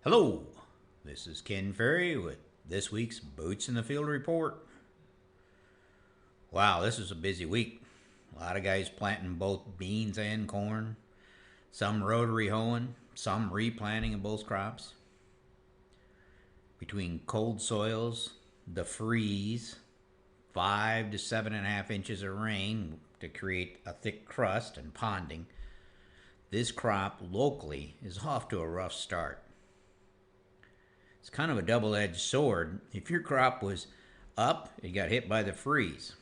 Hello, this is Ken Ferry with this week's Boots in the Field report. Wow, this is a busy week. A lot of guys planting both beans and corn, some rotary hoeing, some replanting of both crops. Between cold soils, the freeze, 5 to 7.5 inches of rain to create a thick crust and ponding, this crop locally is off to a rough start. It's kind of a double-edged sword. If your crop was up, it got hit by the freeze.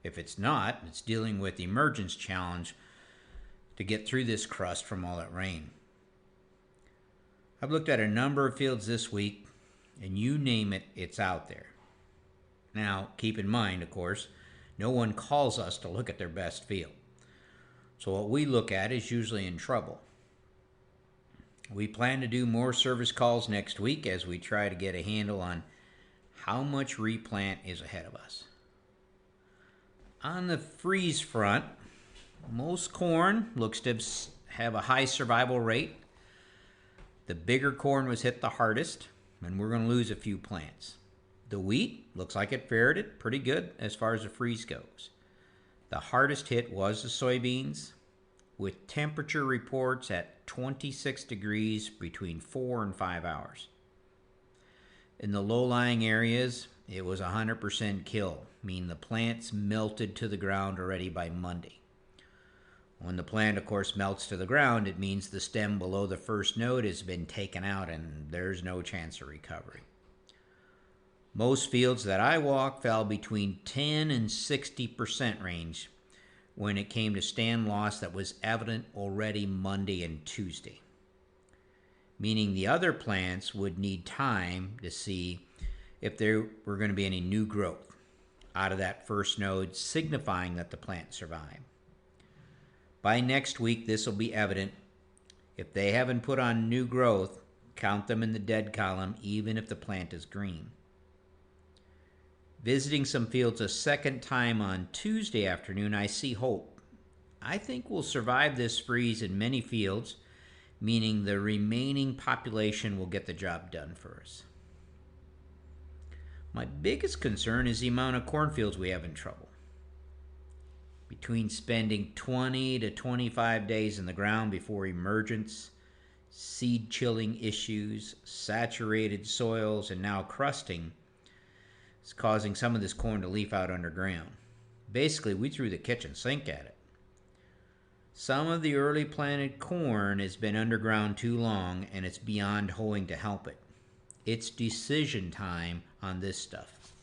If it's not, it's dealing with the emergence challenge to get through this crust from all that rain. I've looked at a number of fields this week, and you name it, it's out there. Now, keep in mind, of course, no one calls us to look at their best field. So what we look at is usually in trouble. We plan to do more service calls next week as we try to get a handle on how much replant is ahead of us. On the freeze front, most corn looks to have a high survival rate. The bigger corn was hit the hardest, and we're going to lose a few plants. The wheat looks like it fared it pretty good as far as the freeze goes. The hardest hit was the soybeans, with temperature reports at 26 degrees between 4 and 5 hours. In the low-lying areas, it was 100% kill, meaning the plants melted to the ground already by Monday. When the plant, of course, melts to the ground, it means the stem below the first node has been taken out and there's no chance of recovery. Most fields that I walk fell between 10 and 60% range when it came to stand loss that was evident already Monday and Tuesday, meaning the other plants would need time to see if there were going to be any new growth out of that first node, signifying that the plant survived. By next week, this will be evident. If they haven't put on new growth, count them in the dead column, even if the plant is green. Visiting some fields a second time on Tuesday afternoon, I see hope. I think we'll survive this freeze in many fields, meaning the remaining population will get the job done for us. My biggest concern is the amount of cornfields we have in trouble. Between spending 20 to 25 days in the ground before emergence, seed chilling issues, saturated soils, and now crusting, it's causing some of this corn to leaf out underground. Basically, we threw the kitchen sink at it. Some of the early planted corn has been underground too long, and it's beyond hoeing to help it. It's decision time on this stuff.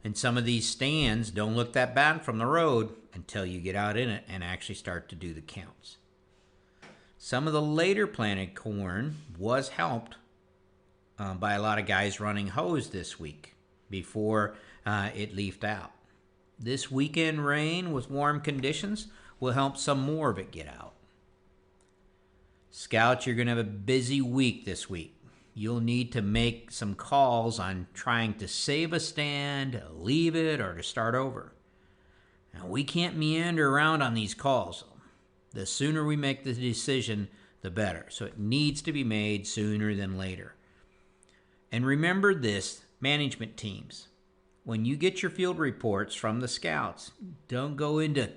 And some of these stands don't look that bad from the road until you get out in it and actually start to do the counts. Some of the later planted corn was helped by a lot of guys running hose this week before it leafed out. This weekend rain with warm conditions will help some more of it get out. Scouts, you're going to have a busy week this week. You'll need to make some calls on trying to save a stand, leave it, or to start over. Now, we can't meander around on these calls. The sooner we make the decision, the better. So it needs to be made sooner than later. And remember this, management teams, when you get your field reports from the scouts, don't go into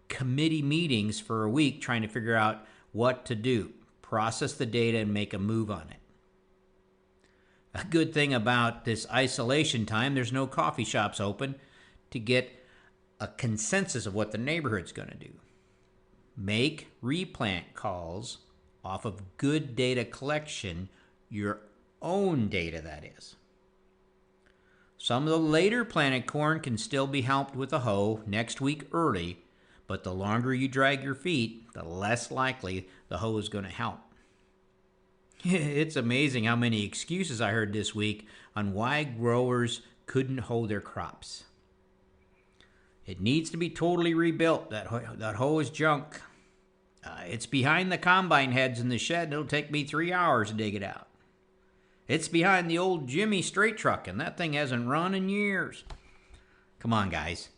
committee meetings for a week trying to figure out what to do. Process the data and make a move on it. A good thing about this isolation time, there's no coffee shops open to get a consensus of what the neighborhood's going to do. Make replant calls off of good data collection, your own data, that is. Some of the later planted corn can still be helped with a hoe next week early, but the longer you drag your feet, the less likely the hoe is going to help. It's amazing how many excuses I heard this week on why growers couldn't hoe their crops. It needs to be totally rebuilt. That hoe is junk. It's behind the combine heads in the shed. It'll take me 3 hours to dig it out. It's behind the old Jimmy straight truck, and that thing hasn't run in years. Come on, guys.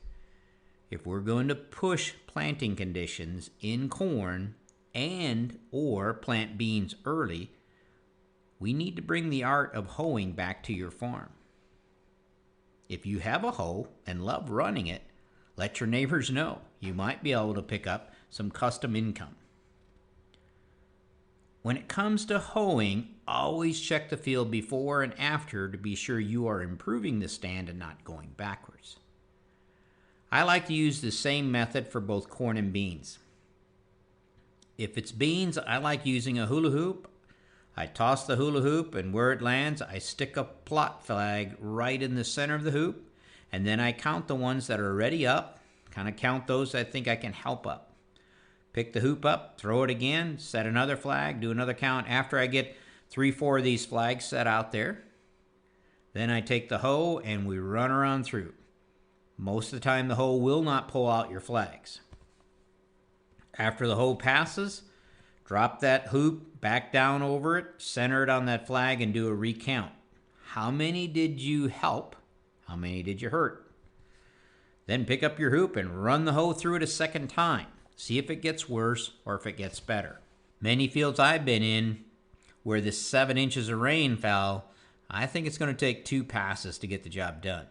If we're going to push planting conditions in corn and or plant beans early, we need to bring the art of hoeing back to your farm. If you have a hoe and love running it, let your neighbors know. You might be able to pick up some custom income. When it comes to hoeing, always check the field before and after to be sure you are improving the stand and not going backwards. I like to use the same method for both corn and beans. If it's beans, I like using a hula hoop. I toss the hula hoop, and where it lands, I stick a plot flag right in the center of the hoop, and then I count the ones that are already up, kind of count those I think I can help up. Pick the hoop up, throw it again, set another flag, do another count. After I get 3-4 of these flags set out there, then I take the hoe and we run around through. Most of the time the hoe will not pull out your flags. After the hoe passes, drop that hoop back down over it, center it on that flag, and do a recount. How many did you help? How many did you hurt? Then pick up your hoop and run the hoe through it a second time. See if it gets worse or if it gets better. Many fields I've been in where the 7 inches of rain fell, I think it's going to take 2 passes to get the job done.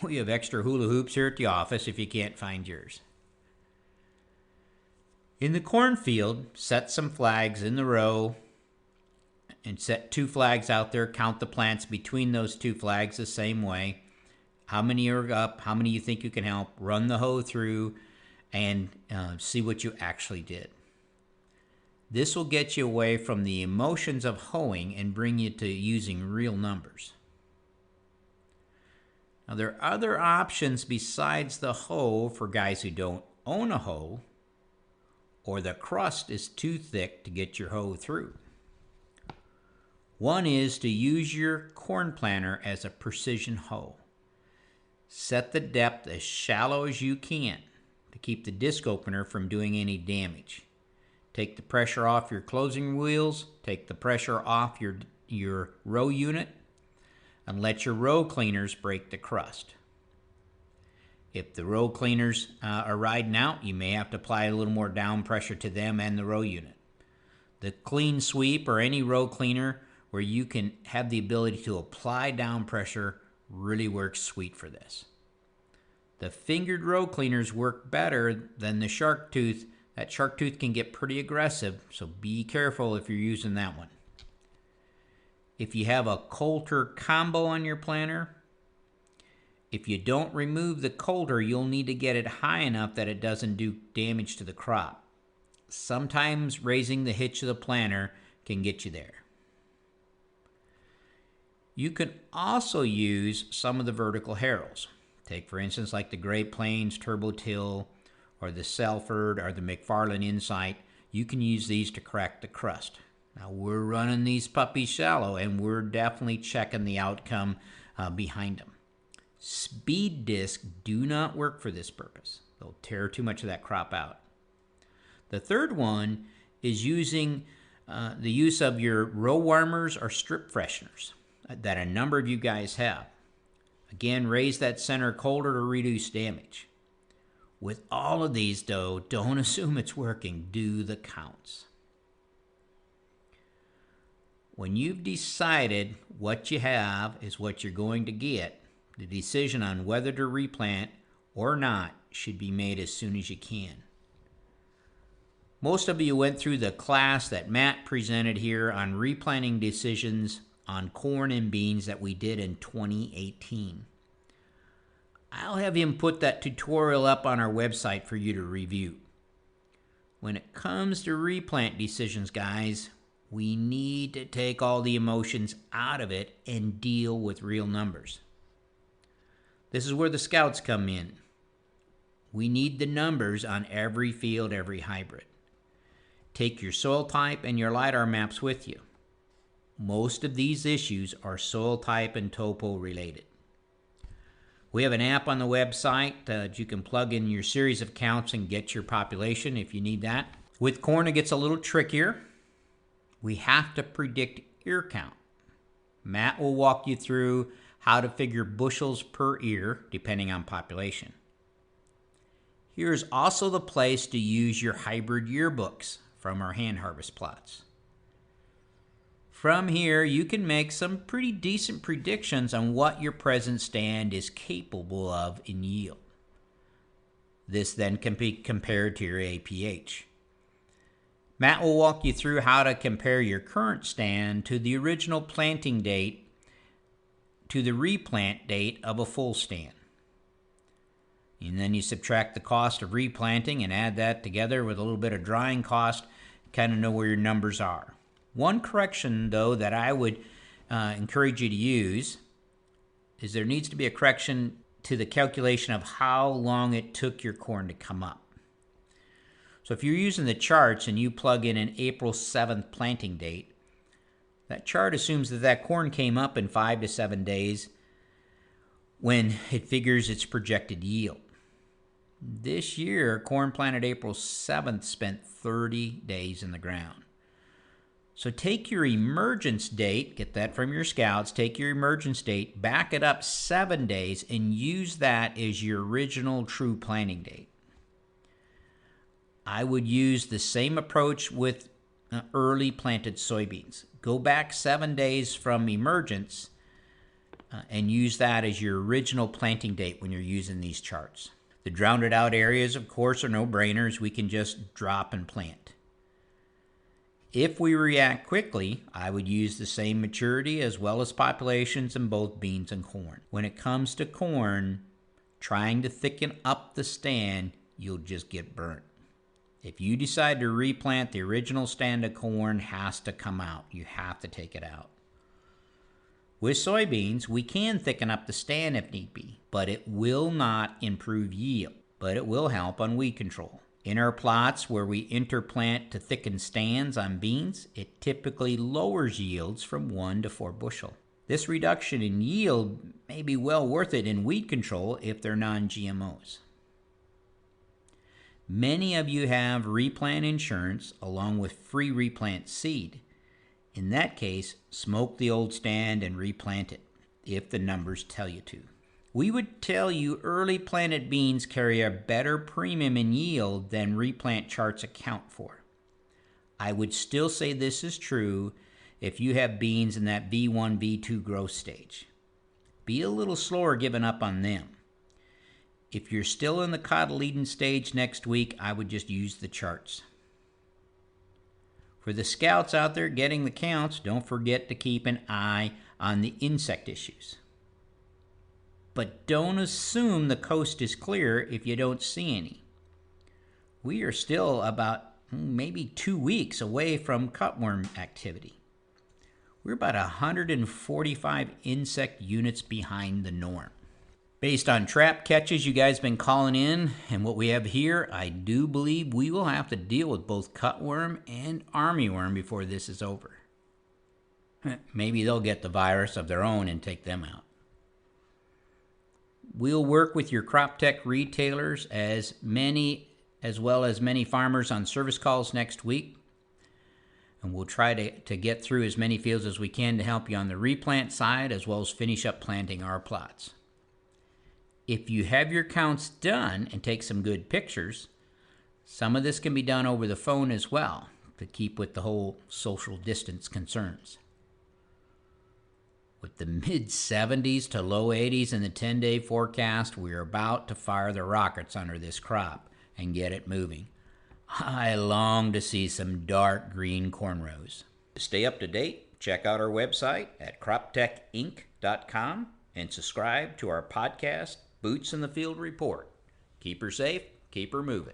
We have extra hula hoops here at the office if you can't find yours. In the cornfield, set some flags in the row and set 2 flags out there. Count the plants between those 2 flags the same way. How many are up? How many you think you can help? Run the hoe through and see what you actually did. This will get you away from the emotions of hoeing and bring you to using real numbers. Now, there are other options besides the hoe for guys who don't own a hoe, or the crust is too thick to get your hoe through. One is to use your corn planter as a precision hoe. Set the depth as shallow as you can to keep the disc opener from doing any damage. Take the pressure off your closing wheels, take the pressure off your row unit, and let your row cleaners break the crust. If the row cleaners are riding out, you may have to apply a little more down pressure to them and the row unit. The clean sweep or any row cleaner where you can have the ability to apply down pressure really works sweet for this. The fingered row cleaners work better than the shark tooth. That shark tooth can get pretty aggressive, so be careful if you're using that one. If you have a coulter combo on your planter, if you don't remove the coulter, you'll need to get it high enough that it doesn't do damage to the crop. Sometimes raising the hitch of the planter can get you there. You can also use some of the vertical harrows. Take, for instance, like the Great Plains Turbo Till or the Selford or the McFarlane Insight. You can use these to crack the crust. Now, we're running these puppies shallow, and we're definitely checking the outcome behind them. Speed discs do not work for this purpose. They'll tear too much of that crop out. The third one is using the use of your row warmers or strip fresheners that a number of you guys have. Again, raise that center coulter to reduce damage. With all of these, though, don't assume it's working. Do the counts. When you've decided what you have is what you're going to get, the decision on whether to replant or not should be made as soon as you can. Most of you went through the class that Matt presented here on replanting decisions on corn and beans that we did in 2018. I'll have him put that tutorial up on our website for you to review. When it comes to replant decisions, guys, we need to take all the emotions out of it and deal with real numbers. This is where the scouts come in. We need the numbers on every field, every hybrid. Take your soil type and your LiDAR maps with you. Most of these issues are soil type and topo related. We have an app on the website that you can plug in your series of counts and get your population if you need that. With corn, it gets a little trickier. We have to predict ear count. Matt will walk you through how to figure bushels per ear depending on population. Here's also the place to use your hybrid yearbooks from our hand harvest plots. From here, you can make some pretty decent predictions on what your present stand is capable of in yield. This then can be compared to your APH. Matt will walk you through how to compare your current stand to the original planting date to the replant date of a full stand. And then you subtract the cost of replanting and add that together with a little bit of drying cost, kind of know where your numbers are. One correction, though, that I would encourage you to use is there needs to be a correction to the calculation of how long it took your corn to come up. So if you're using the charts and you plug in an April 7th planting date, that chart assumes that that corn came up in 5 to 7 days when it figures its projected yield. This year, corn planted April 7th spent 30 days in the ground. So take your emergence date, get that from your scouts, take your emergence date, back it up 7 days, and use that as your original true planting date. I would use the same approach with early planted soybeans. Go back 7 days from emergence and use that as your original planting date when you're using these charts. The drowned out areas, of course, are no-brainers. We can just drop and plant. If we react quickly, I would use the same maturity as well as populations in both beans and corn. When it comes to corn, trying to thicken up the stand, you'll just get burnt. If you decide to replant, the original stand of corn has to come out. You have to take it out. With soybeans, we can thicken up the stand if need be, but it will not improve yield, but it will help on weed control. In our plots where we interplant to thicken stands on beans, it typically lowers yields from 1 to 4 bushel. This reduction in yield may be well worth it in weed control if they're non-GMOs. Many of you have replant insurance along with free replant seed. In that case, smoke the old stand and replant it, if the numbers tell you to. We would tell you early planted beans carry a better premium in yield than replant charts account for. I would still say this is true if you have beans in that V1, V2 growth stage. Be a little slower giving up on them. If you're still in the cotyledon stage next week, I would just use the charts. For the scouts out there getting the counts, don't forget to keep an eye on the insect issues. But don't assume the coast is clear if you don't see any. We are still about maybe 2 weeks away from cutworm activity. We're about 145 insect units behind the norm. Based on trap catches you guys been calling in and what we have here, I do believe we will have to deal with both cutworm and armyworm before this is over. Maybe they'll get the virus of their own and take them out. We'll work with your crop tech retailers as well as many farmers on service calls next week. And we'll try to get through as many fields as we can to help you on the replant side as well as finish up planting our plots. If you have your counts done and take some good pictures, some of this can be done over the phone as well to keep with the whole social distance concerns. With the mid-70s to low 80s in the 10-day forecast, we're about to fire the rockets under this crop and get it moving. I long to see some dark green corn rows. To stay up to date, check out our website at croptechinc.com and subscribe to our podcast, Boots in the Field Report. Keep her safe, keep her moving.